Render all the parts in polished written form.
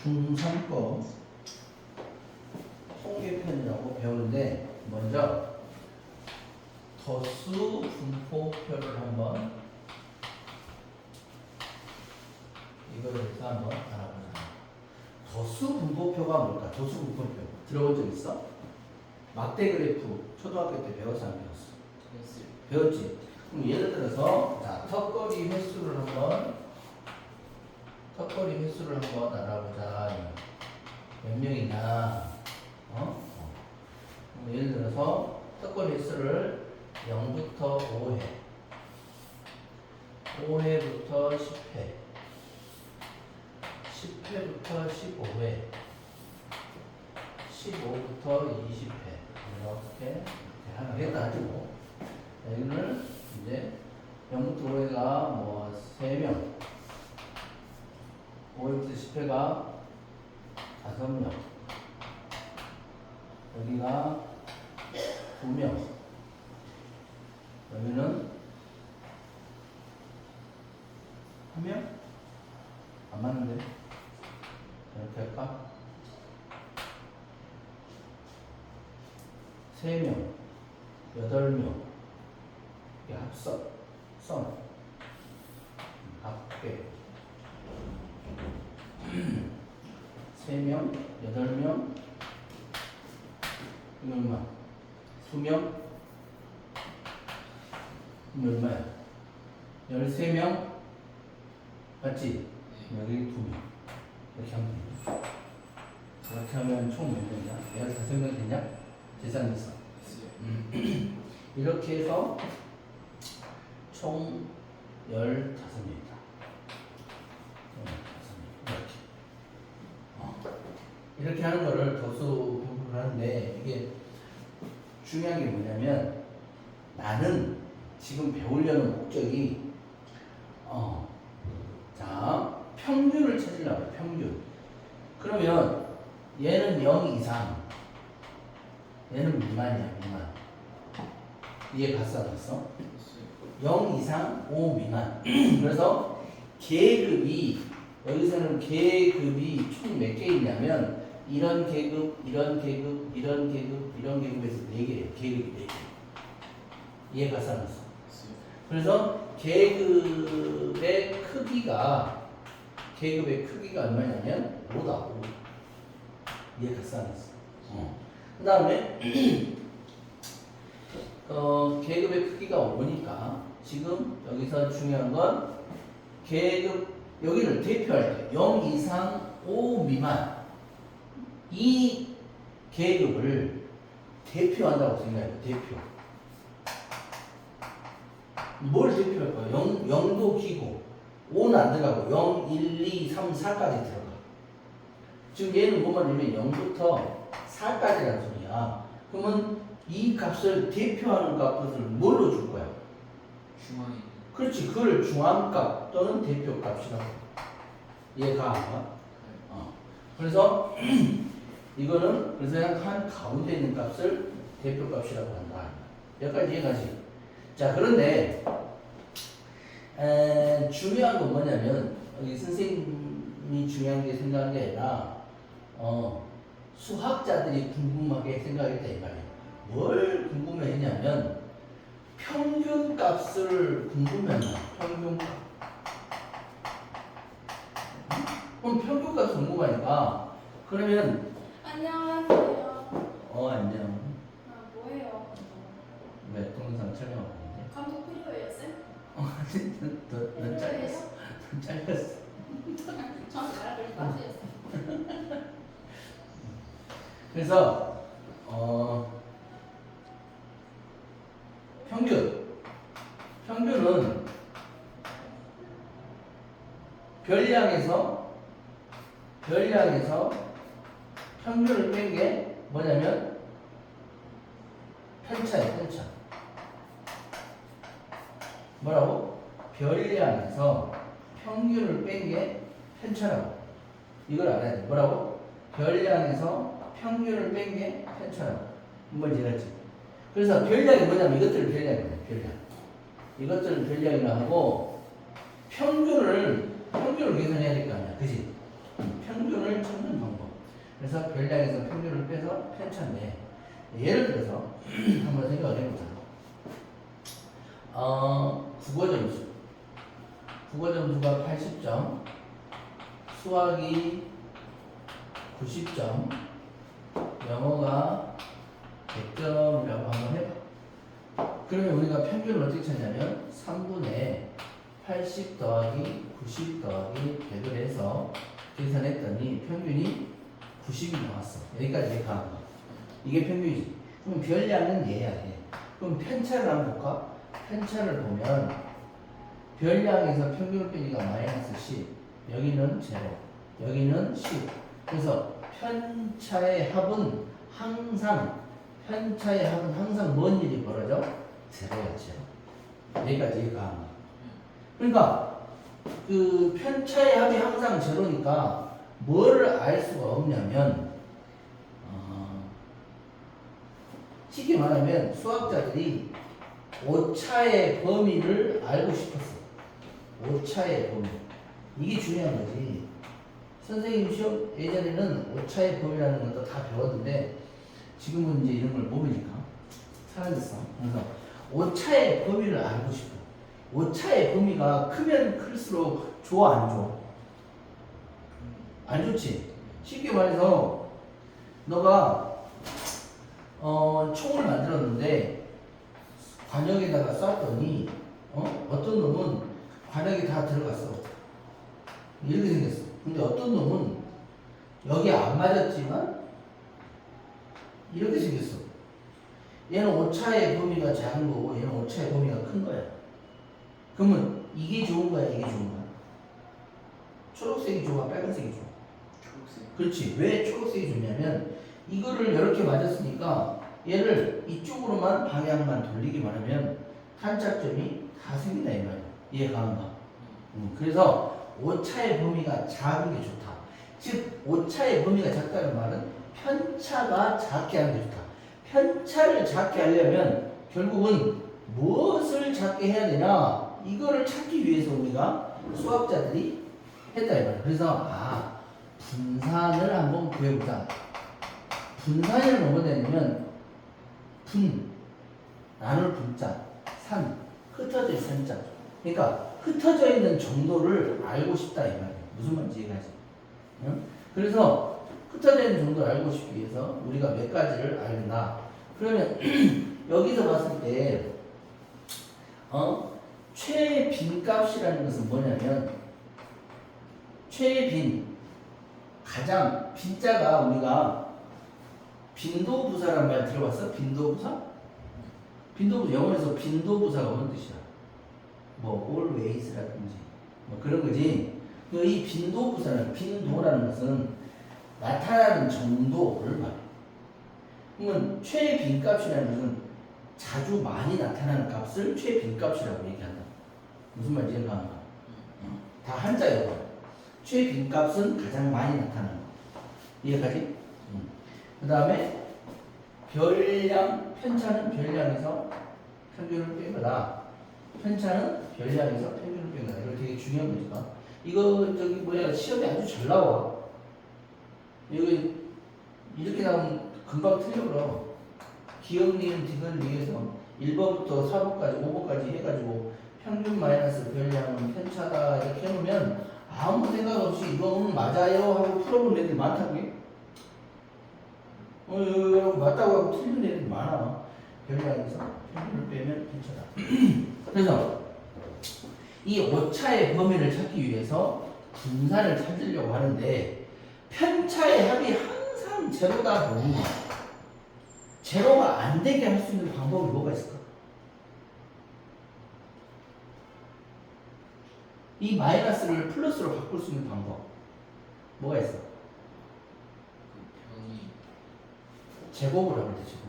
중3거 통계편이라고 배우는데 먼저 덧수 분포표를 한번 이거를 해서 한번 알아보자. 덧수 분포표가 뭘까? 덧수 분포표 들어본 적 있어? 막대 그래프 초등학교 때 배웠어 안 배웠어? 배웠지? 그럼 예를 들어서 자 턱걸이 횟수를 한번 알아보자. 몇 명이냐? 예를 들어서 턱걸이 횟수를 0부터 5회, 5회부터 10회, 10회부터 15회, 15부터 20회 이렇게 하나 했다 하고 여기는 이제 0부터 5회가 뭐 3명, 5회부터 10회가 5명, 여기가 2명, 여기는 1명? 안 맞는데? 이렇게 할까? 3명, 8명, 이게 합선, 합계 3명, 8명, 이거 얼마? 2명? 이거 얼마야? 13명? 맞지? 여기 2명. 이렇게 하면 되냐? 그렇게 하면 총 몇 명이야? 15명 되냐? 계산됐어. 이렇게 해서 총 15명이다. 이렇게 하는 거를 덧수 분포를 하는데 이게 중요한 게 뭐냐면 나는 지금 배우려는 목적이 자 평균을 찾으려고 해. 평균. 그러면 얘는 0 이상 얘는 미만이야. 미만. 이해 갔어 안 갔어? 0 이상 5 미만. 그래서 계급이 여기서는 계급이 총 몇 개 있냐면 이런 계급, 이런 계급, 이런 계급, 이런 계급에서 4개예요. 계급이 4개. 이해 갔어 안 갔어? 그래서 계급의 크기가 얼마냐면 5다. 5. 이해 갔어 안 갔어? 그 다음에 계급의 크기가 5니까 지금 여기서 중요한 건 계급 여기를 대표할 때 0 이상 5 미만 이 계급을 대표한다고 생각해요. 대표. 뭘 대표할 거야? 0도 기고 5는 안 들어가고 0, 1, 2, 3, 4까지 들어가. 지금 얘는 뭐 말이냐면 0부터 4까지라는 소리야. 그러면 이 값을 대표하는 값을 뭘로 줄 거야? 중앙이. 그렇지. 그걸 중앙값 또는 대표값이라고. 이해가 안 가? 그래서 이거는 그래서 한 가운데 있는 값을 대표값이라고 한다. 여기까지 이해가지? 자, 그런데 중요한 건 뭐냐면 여기 선생님이 중요한 게 생각한 게 아니라 수학자들이 궁금하게 생각했다 이 말이에요. 뭘 궁금해했냐면 평균 값을 궁금해한다. 평균값. 그럼 평균값 궁금하니까 그러면 안녕하세요. 안녕. 뭐예요? 왜 동영상 촬영하고 있는데? 감독 필요해요, 쌤? 넌 잘렸어. 넌 잘렸어. 저한테 말하지 마세요, 쌤. 그래서 평균은 별량에서 평균을 뺀 게 뭐냐면 편차예요. 편차. 뭐라고? 별량에서 평균을 뺀 게 편차라고. 이걸 알아야 돼. 뭐라고? 별량에서 평균을 뺀 게 편차라고. 뭔지 알지? 그래서 별량이 뭐냐면 이것들을 별량이래. 별량. 이것들을 별량이라 하고 평균을 계산해야 될 거 아니야. 그지? 평균을 찾는 방법. 그래서 별량에서 평균을 빼서 편차인데 예를 들어서 한번 생각을 해보자. 국어 점수. 국어 점수가 80점, 수학이 90점, 영어가 100점이라고 한번 해봐. 그러면 우리가 평균을 어떻게 찾냐면 3분의 80 더하기 90 더하기 100을 해서 계산했더니 평균이 90이 나왔어. 여기까지 가는 거. 이게 평균이지. 그럼 별량은 얘야, 얘. 그럼 편차를 한번 볼까? 편차를 보면 별량에서 평균을 빼니까 마이너스 10, 여기는 제로, 여기는 10. 그래서 편차의 합은 항상 뭔 일이 벌어져? 제로야, 제로. 여기까지 가는 거. 그러니까 그 편차의 합이 항상 제로니까 뭐를 알 수가 없냐면 쉽게 말하면 수학자들이 오차의 범위를 알고 싶었어. 오차의 범위. 이게 중요한 거지. 선생님 시험 예전에는 오차의 범위라는 것도 다 배웠는데 지금은 이제 이런 걸 모르니까 사라졌어. 그래서 오차의 범위를 알고 싶어. 오차의 범위가 크면 클수록 좋아, 안 좋아? 안 좋지. 쉽게 말해서 너가 총을 만들었는데 관역에다가 쐈더니 어떤 놈은 관역에 다 들어갔어. 이렇게 생겼어. 근데 어떤 놈은 여기 안 맞았지만 이렇게 생겼어. 얘는 오차의 범위가 작은 거고 얘는 오차의 범위가 큰 거야. 그러면 이게 좋은 거야, 이게 좋은 거야? 초록색이 좋아, 빨간색이 좋아? 초록색. 그렇지. 왜 초록색이 좋냐면 이거를 이렇게 맞았으니까 얘를 이쪽으로만 방향만 돌리기만 하면 탄착점이 다 생긴다 이 말이야. 이해가 안 가? 그래서 오차의 범위가 작은 게 좋다. 즉 오차의 범위가 작다는 말은 편차가 작게 하는 게 좋다. 편차를 작게 하려면 결국은 무엇을 작게 해야 되냐? 이거를 찾기 위해서 우리가 수학자들이 했다 이 말이야. 그래서 분산을 한번 구해보자. 분산을 뭐가 되냐면 나눌 분자, 산, 흩어져 있는 산자. 그러니까 흩어져 있는 정도를 알고 싶다 이 말이야. 무슨 말인지 이해가지? 응? 그래서 흩어져 있는 정도를 알고 싶기 위해서 우리가 몇 가지를 알나. 그러면 여기서 봤을 때 최빈값이라는 것은 뭐냐면 최빈 가장 빈자가 우리가 빈도부사라는 말 들어봤어? 빈도부사? 빈도부사 영어에서 빈도부사가 무슨 뜻이야? 뭐 always라든지 뭐 그런 거지. 이 빈도부사는 빈도라는 것은 나타나는 정도를 말해. 그러면 최빈값이라는 것은 자주 많이 나타나는 값을 최빈값이라고 얘기한다. 무슨 말인지 이해가? 다 한자예요. 최빈값은 가장 많이 나타나는 거. 이해가지? 그 다음에 별량, 편차는 별량에서 평균을 뺀 거다. 편차는 별량에서 평균을 뺀 거다. 이거 되게 중요한 거니까. 이거 시험에 아주 잘 나와. 이거 이렇게 나오면 금방 틀려버려. 기억, 니은, 디귿, 리에서 1번부터 4번까지 5번까지 해가지고 평균 마이너스 별량은 편차다 이렇게 해놓으면 아무 생각 없이 이거는 맞아요 하고 풀어본 애들 많다고요? 맞다고 하고 틀린 애들 많아. 별량에서 평균을 빼면 편차다. 그래서 이 오차의 범위를 찾기 위해서 분산을 찾으려고 하는데 편차의 합이 항상 제로다 보니 제로가 안 되게 할 수 있는 방법이 뭐가 있을까? 이 마이너스를 플러스로 바꿀 수 있는 방법 뭐가 있어? 제곱을 하면 돼. 제곱.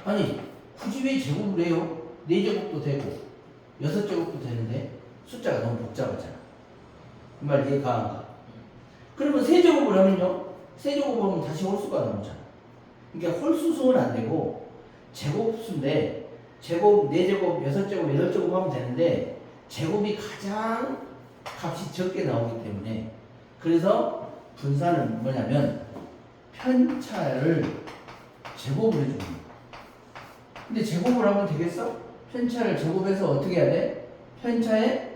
아니 굳이 왜 제곱을 해요? 4제곱도 되고 6제곱도 되는데 숫자가 너무 복잡하잖아. 그 말 이해가 안 가? 그러면 3제곱을 하면요? 3제곱 하면 다시 홀수가 나오잖아. 그러니까 홀수수는 안 되고 제곱수인데 제곱, 4제곱, 6제곱, 8제곱 하면 되는데 제곱이 가장 값이 적게 나오기 때문에 그래서 분산은 뭐냐면 편차를 제곱을 해주는 거야. 근데 제곱을 하면 되겠어? 편차를 제곱해서 어떻게 해야 돼? 편차에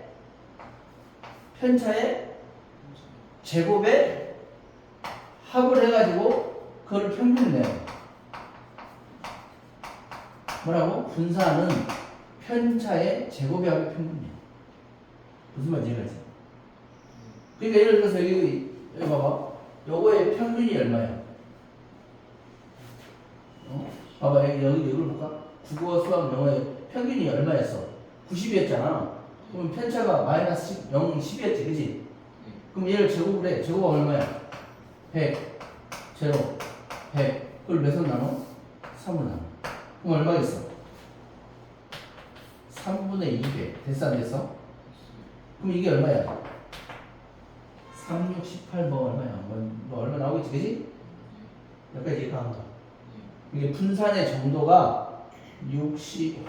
제곱에 합을 해가지고 그걸 평균을 내요. 뭐라고? 분산은 편차의 제곱의 합의 평균이야. 무슨 말인지 이해가지? 그러니까 예를 들어서 여기 봐봐. 요거의 평균이 얼마야? 봐봐 여기 이걸 볼까? 국어, 수학, 영어의 평균이 얼마였어? 90이었잖아. 그럼 편차가 마이너스 0, 10이었지, 그지? 그럼 얘를 제곱을 해. 제곱은 얼마야? 100, 제로, 100. 그걸 몇으로 나눠? 3으로 나눠. 그럼 얼마겠어? 3분의 200. 됐어, 안 됐어? 그럼 이게 얼마야? 3, 6, 18, 뭐 얼마야? 뭐 얼마 나오겠지, 그지? 여기까지 이해가 안 가. 이게 분산의 정도가 60,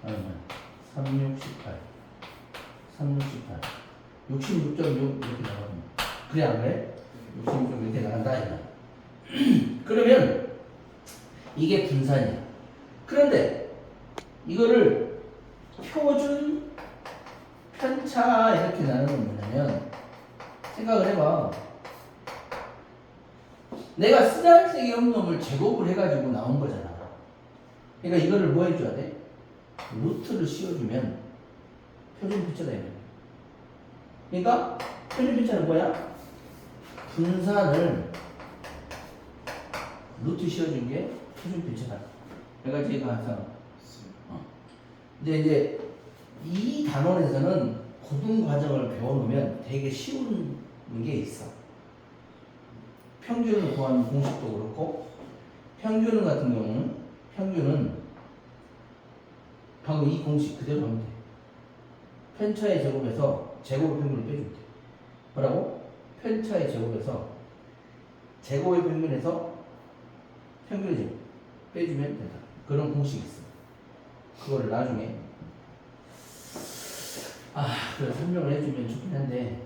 얼마? 3, 6, 18. 3, 6, 18. 66.6 이렇게 나가거든요. 그래, 안 그래? 66.6 이렇게 나간다, 이거. 그러면 이게 분산이야. 그런데 이거를 표준 편차 이렇게 나누는 건 뭐냐면 생각을 해봐. 내가 쓰잘데기 없는 놈을 제곱을 해가지고 나온 거잖아. 그러니까 이거를 뭐 해줘야 돼? 루트를 씌워주면 표준 편차다. 그러니까 표준 편차는 뭐야? 분산을 루트 씌워준 게 표준 편차다. 내가 제가 항상 근데 이제 이 단원에서는 고등 과정을 배워놓으면 되게 쉬운 게 있어. 평균을 구하는 공식도 그렇고, 평균 같은 경우는 평균은 방금 이 공식 그대로 하면 돼. 편차의 제곱에서 제곱의 평균을 빼주면 돼. 뭐라고? 편차의 제곱에서 제곱의 평균에서 평균의 제곱 빼주면 된다. 그런 공식이 있어. 그거를 나중에 그래 설명을 해주면 좋긴 한데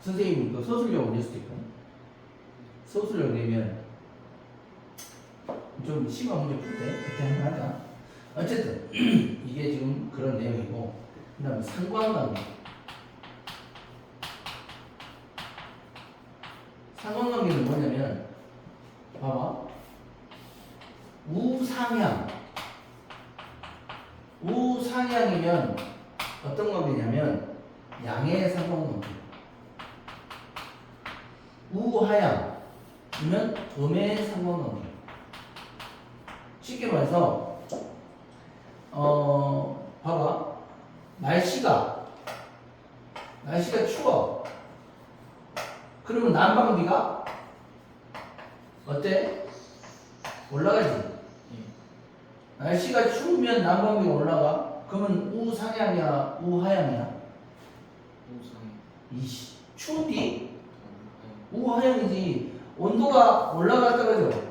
선생님이 또 서술형을 낼 수도 있거든. 서술형 내면 좀 심한 문제 풀 때 그때 한번 하자. 어쨌든 이게 지금 그런 내용이고, 그 다음에 상관관계. 상관관계는 뭐냐면 봐봐. 우상향이면 어떤 관계냐면 양의 상관관계. 우하향이면 음의 상관관계. 쉽게 말해서 봐봐. 날씨가 추워. 그러면 난방비가 어때? 올라가지. 날씨가 추우면 난방비가 올라가. 그러면 우상향이야, 우하향이야? 이씨, 추운디? 우하향이지. 온도가 올라가 떨어져.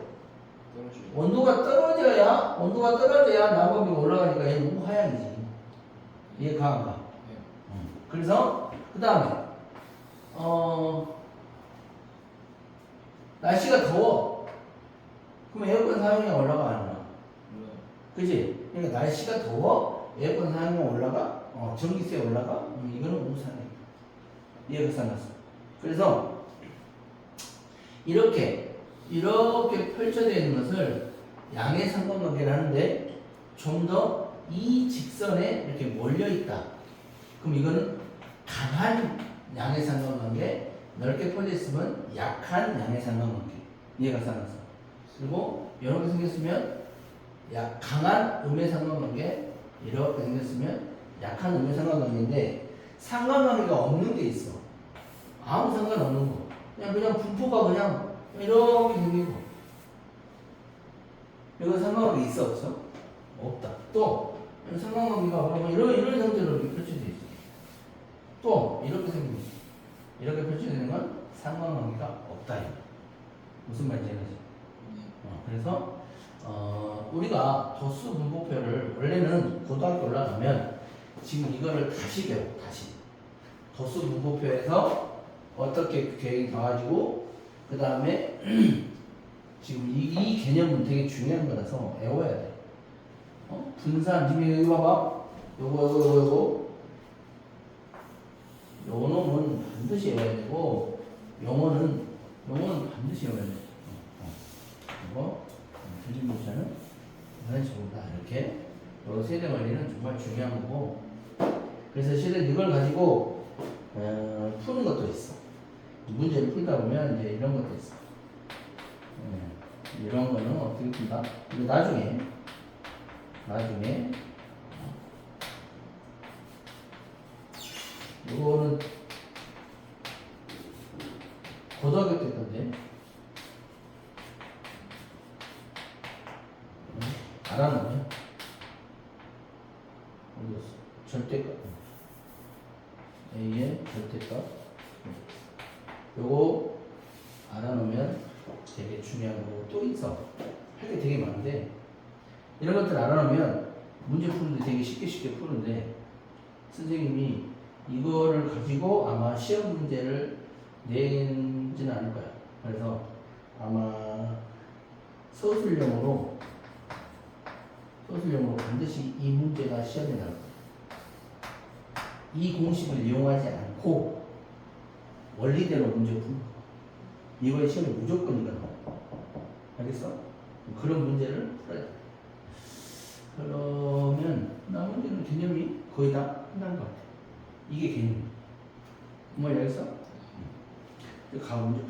온도가 떨어져야 난방비가 올라가니까 얘는 우하향이지. 이해가 안 가? 그래서 그 다음에 날씨가 더워. 그럼 에어컨 사용량이 올라가 안 올라가? 그지? 그러니까 날씨가 더워, 에어컨 사용량 올라가, 전기세 올라가, 이거는 우상향. 이해가 안 갔어. 그래서 이렇게 펼쳐져 있는 것을 양의 상관관계를 하는데 좀 더 이 직선에 이렇게 몰려 있다. 그럼 이거는 강한 양의 상관관계, 넓게 퍼져 있으면 약한 양의 상관관계. 이해가 안 갔어. 그리고 이렇게 생겼으면 강한 음의 상관관계, 이렇게 생겼으면 약한 음의 상관관계인데 상관관계가 없는 게 있어. 아무 상관없는 거. 그냥 분포가 그냥 이렇게 생기고. 이거 상관관계 있어 없어? 없다. 또 상관관계가 이런 형태로 이렇게 펼쳐져 있어. 또 이렇게 생기고 이렇게 펼쳐지는 건 상관관계가 없다. 무슨 말인지 알지? 그래서 우리가 도수 분포표를 원래는 고등학교 올라가면 지금 이거를 다시 배워. 다시 도수 분포표에서 어떻게 계획이 나와지고 그 다음에 지금 이 개념은 되게 중요한 거라서 외워야 돼. 분산 지금 여기 봐봐. 요거 요 놈은 반드시 외워야 되고 영어는 반드시 외워야 돼. 이거 틀린 문자는 이런 식으로 다 이렇게 요 세대 원리는 정말 중요한 거고 그래서 실은 이걸 가지고 푸는 것도 있어. 문제를 풀다 보면 이제 이런 것도 있어. 이런 거는 어떻게 푼다? 이거 나중에 이거는 고등학교 때 건데 알아놓으면 어디였어? 절대값 A의 절대값 요거 알아놓으면 되게 중요한 거고 또 있어. 할 게 되게 많은데 이런 것들 알아놓으면 문제 푸는데 되게 쉽게 푸는데 선생님이 이거를 가지고 아마 시험 문제를 내지는 않을 거야. 그래서 아마 서술형으로 반드시 이 문제가 시험에 나올 거야. 이 공식을 이용하지 않고 원리대로 문제 푸는 거. 이거의 시험에 무조건 이거 나와. 알겠어? 그런 문제를 풀어야 돼. 그러면 나머지는 개념이 거의 다 끝난 것 같아. 이게 개념이야. 뭐 알겠어? 가 문제